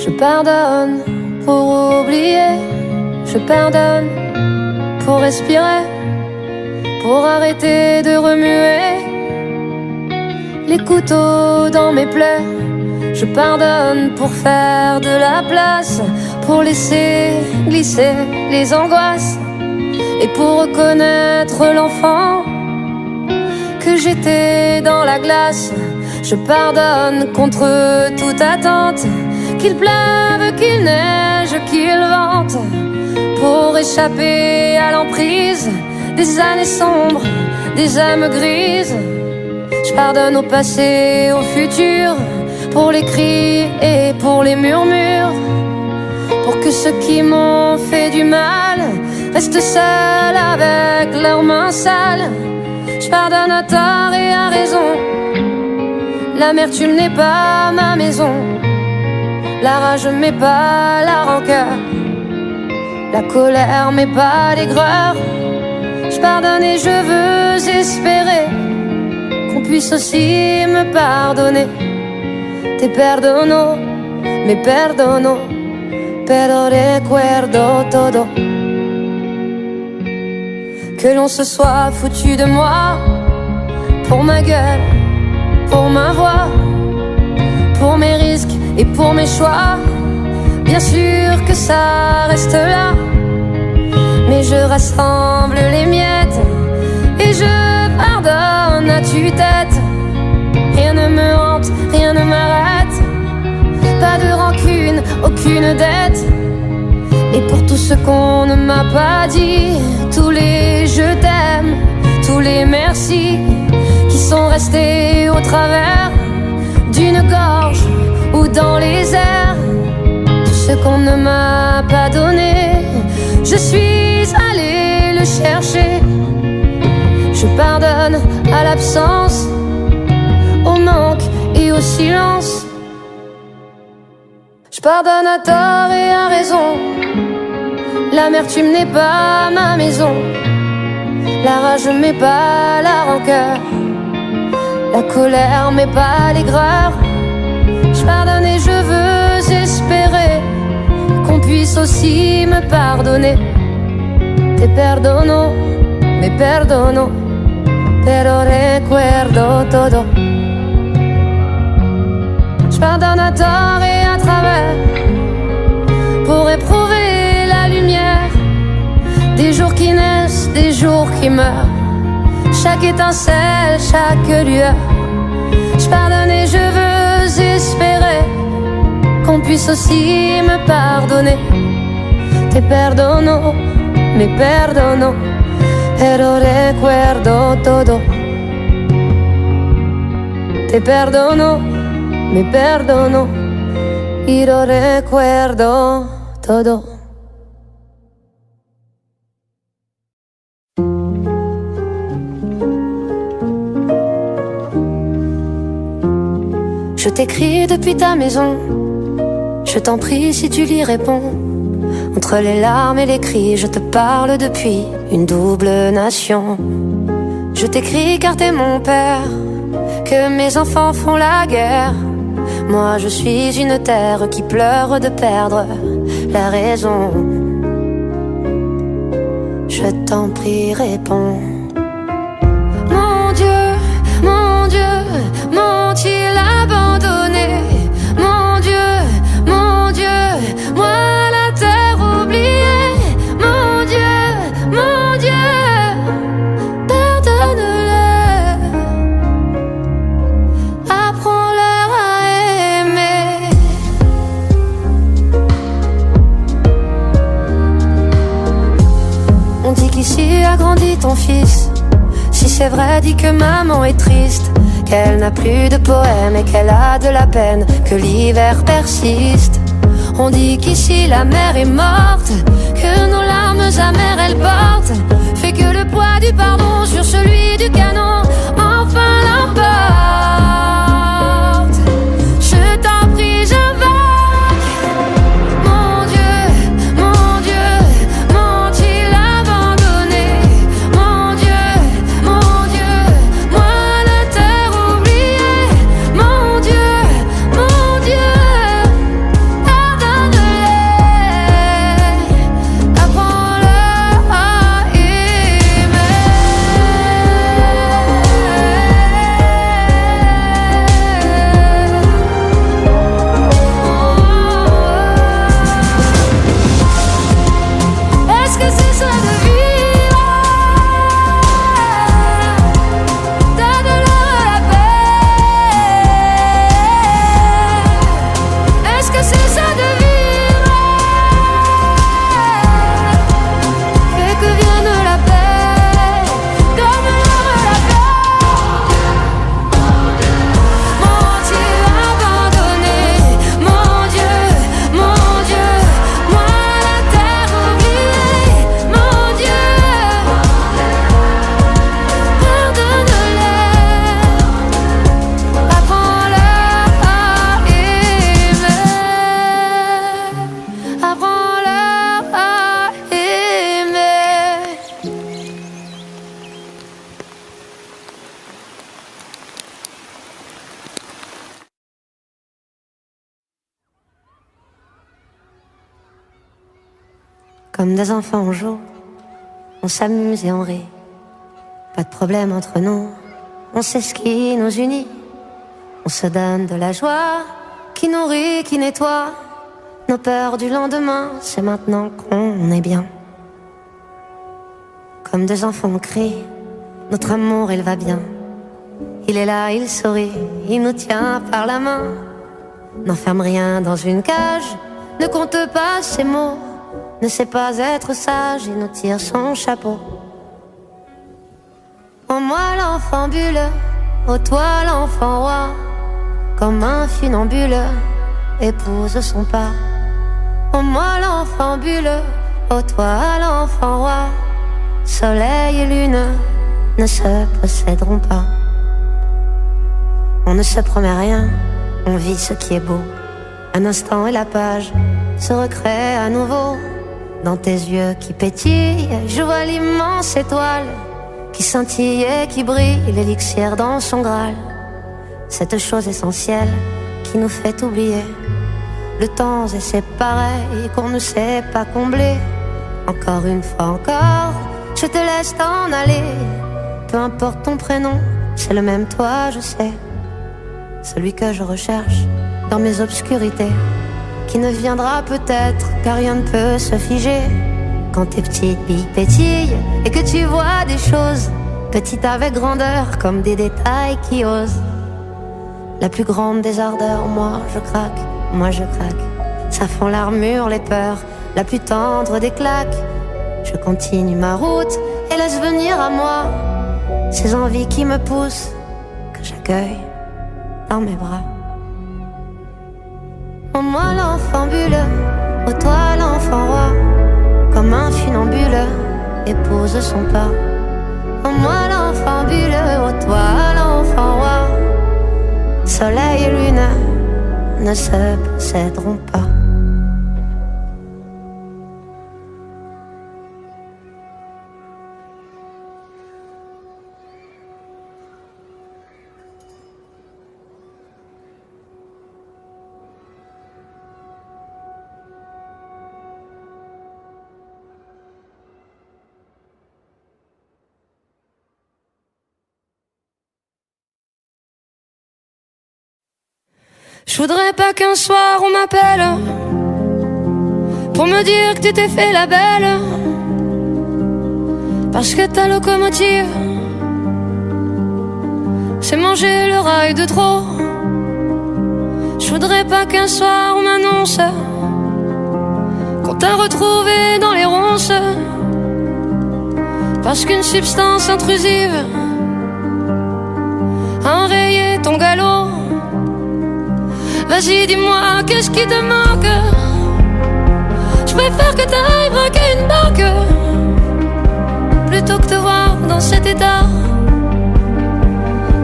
Je pardonne pour oublier, je pardonne pour respirer, pour arrêter de remuer les couteaux dans mes plaies. Je pardonne pour faire de la place, pour laisser glisser les angoisses et pour reconnaître l'enfant que j'étais dans la glace. Je pardonne contre toute attente, qu'il pleuve, qu'il neige, qu'il vente, pour échapper à l'emprise des années sombres, des âmes grises. Je pardonne au passé, au futur, pour les cris et pour les murmures, pour que ceux qui m'ont fait du mal restent seuls avec leurs mains sales. Je pardonne à tort et à raison, l'amertume n'est pas ma maison, la rage m'est pas la rancœur, la colère m'est pas l'aigreur. Je pardonne et je veux espérer qu'on puisse aussi me pardonner. Te perdono, me perdono, pero recuerdo todo. Que l'on se soit foutu de moi, pour ma gueule, pour ma voix, pour mes risques et pour mes choix. Bien sûr que ça reste là, mais je rassemble les miettes et je pardonne à tue-tête. Rien ne me hante, rien ne m'arrête, pas de rancune, aucune dette. Et pour tout ce qu'on ne m'a pas dit, tous les je t'aime, tous les merci qui sont restés au travers d'une gorge ou dans les airs, tout ce qu'on ne m'a pas donné, je suis allée le chercher. Je pardonne à l'absence, au manque et au silence. Je pardonne à tort et à raison, l'amertume n'est pas ma maison, la rage m'est pas la rancœur, la colère m'est pas l'aigreur. Je pardonne et je veux espérer qu'on puisse aussi me pardonner. Te perdono, me perdono, pero recuerdo todo. Je pardonne à tort et à travers, pour éprouver la lumière des jours qui naissent, des jours qui meurent, chaque étincelle, chaque lueur. Je pardonne et je veux espérer qu'on puisse aussi me pardonner. Te perdono, me perdono, pero recuerdo todo. Te perdono, me perdono, y lo recuerdo todo. Je t'écris depuis ta maison, je t'en prie si tu l'y réponds. Entre les larmes et les cris, je te parle depuis une double nation. Je t'écris car t'es mon père, que mes enfants font la guerre. Moi je suis une terre qui pleure de perdre la raison. Je t'en prie réponds. Mon Dieu, m'ont-ils abandonné? Mon Dieu, moi la terre oubliée. Mon Dieu, pardonne-leur, apprends-leur à aimer. On dit qu'ici a grandi ton fils. Si c'est vrai, dis que maman est triste, qu'elle n'a plus de poème et qu'elle a de la peine, que l'hiver persiste. On dit qu'ici la mer est morte, que nos larmes amères elles portent, fait que le poids du pardon sur celui du canon enfin l'emporte. Je t'en prie, j'invoque. Mon Dieu, m'ont-ils abandonné? Mon Dieu, moi la terre oubliée. Mon Dieu, pardonne-leur, Comme des enfants on joue, on s'amuse et on rit. Pas de problème entre nous, on sait ce qui nous unit. On se donne de la joie qui nourrit, qui nettoie nos peurs du lendemain. C'est maintenant qu'on est bien. Comme deux enfants on crie, notre amour il va bien. Il est là, il sourit, il nous tient par la main. N'enferme rien dans une cage, ne compte pas ses mots, ne sait pas être sage, il nous tire son chapeau. Oh moi l'enfant bulle, oh toi l'enfant roi, comme un funambule, épouse son pas. Oh moi l'enfant bulle, oh toi l'enfant roi, soleil et lune ne se posséderont pas. On ne se promet rien, on vit ce qui est beau. Un instant et la page se recrée à nouveau. Dans tes yeux qui pétillent, je vois l'immense étoile qui scintille et qui brille, l'élixir dans son Graal. Cette chose essentielle qui nous fait oublier le temps et c'est pareil qu'on ne sait pas combler. Encore une fois encore, je te laisse t'en aller. Peu importe ton prénom, c'est le même toi je sais. Celui que je recherche dans mes obscurités, qui ne viendra peut-être car rien ne peut se figer. Quand tes petites billes pétillent et que tu vois des choses petites avec grandeur comme des détails qui osent. La plus grande des ardeurs, moi je craque, moi je craque. Ça fend l'armure, les peurs, la plus tendre des claques. Je continue ma route et laisse venir à moi ces envies qui me poussent, que j'accueille dans mes bras. Oh moi l'enfant bulle, oh toi l'enfant roi, comme un funambule, épouse son pas. Oh moi l'enfant bulle, oh toi l'enfant roi, soleil et lune ne se posséderont pas. Je voudrais pas qu'un soir on m'appelle pour me dire que tu t'es fait la belle, parce que ta locomotive c'est manger le rail de trop. Je voudrais pas qu'un soir on m'annonce qu'on t'a retrouvé dans les ronces, parce qu'une substance intrusive a enrayé ton galop. Vas-y dis-moi, qu'est-ce qui te manque? Je préfère que t'ailles braquer une banque plutôt que te voir dans cet état.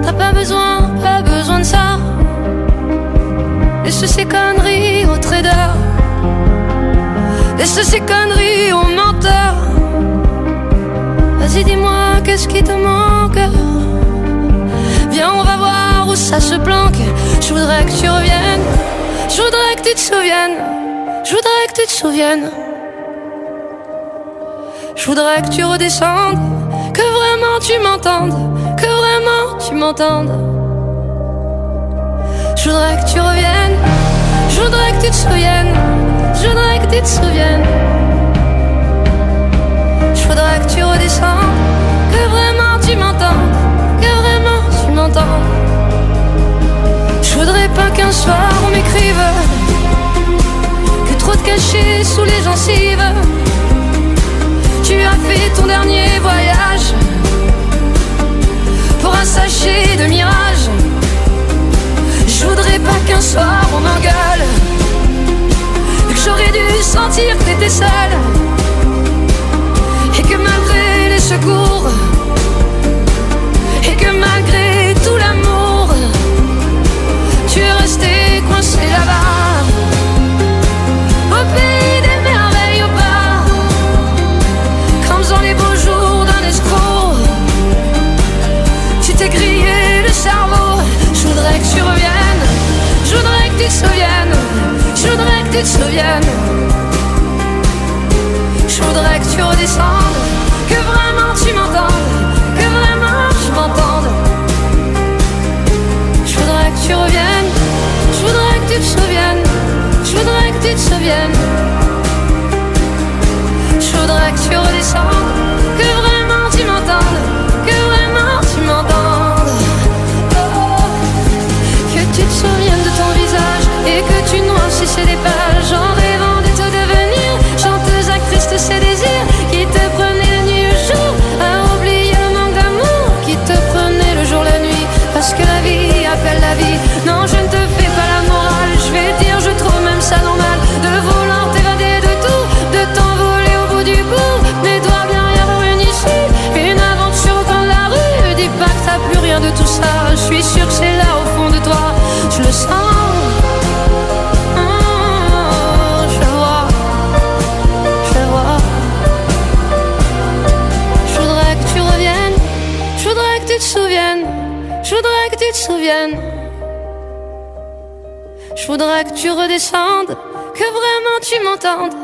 T'as pas besoin de ça. Laisse ces conneries aux traders, laisse ces conneries aux menteurs. Vas-y dis-moi, qu'est-ce qui te manque? Viens on va voir où ça se planque. Je voudrais que tu reviennes, je voudrais que tu te souviennes, je voudrais que tu te souviennes. Je voudrais que tu redescendes, que vraiment tu m'entendes, que vraiment tu m'entendes. Je voudrais que tu reviennes, je voudrais que tu te souviennes, je voudrais que tu te souviennes. Je voudrais que tu redescendes, que vraiment tu m'entendes, que vraiment tu m'entendes. Je voudrais pas qu'un soir on m'écrive que trop de cachets sous les gencives. Tu as fait ton dernier voyage pour un sachet de mirage. Je voudrais pas qu'un soir on m'engueule, que j'aurais dû sentir que t'étais seule, et que malgré les secours, et que malgré tout l'amour, tu es resté coincé là-bas, au pays des merveilles au pas, comme dans les beaux jours d'un escroc. Tu t'es grillé le cerveau. Je voudrais que tu reviennes, je voudrais que tu te souviennes, je voudrais que tu te souviennes. Je tu redescendes, que vraiment tu m'entendes, que vraiment je m'entende. Je voudrais que tu reviennes, je voudrais que tu te souviennes, je voudrais que tu te souviennes. Je voudrais que tu redescendes, que vraiment tu m'entendes, que vraiment tu m'entendes. Oh, que tu te souviennes de ton visage et que tu noircissais les pages en rêvant de te devenir chanteuse, actrice de ces désirs qui te prenaient la nuit le jour à oublier le manque d'amour qui te prenait le jour la nuit. Parce que la vie appelle la vie. Non, je ne te fais pas la morale, je vais te dire, je trouve même ça normal de vouloir t'évader de tout, de t'envoler au bout du bout. Mais doit bien y avoir une issue, une aventure au coin de la rue. Dis pas que t'as plus rien de tout ça, je suis sûre que c'est là au fond de toi. Je le sens, je le vois, je le vois. Je voudrais que tu reviennes, je voudrais que tu te souviennes, je voudrais que tu te souviennes. Je voudrais que tu redescendes, que vraiment tu m'entendes,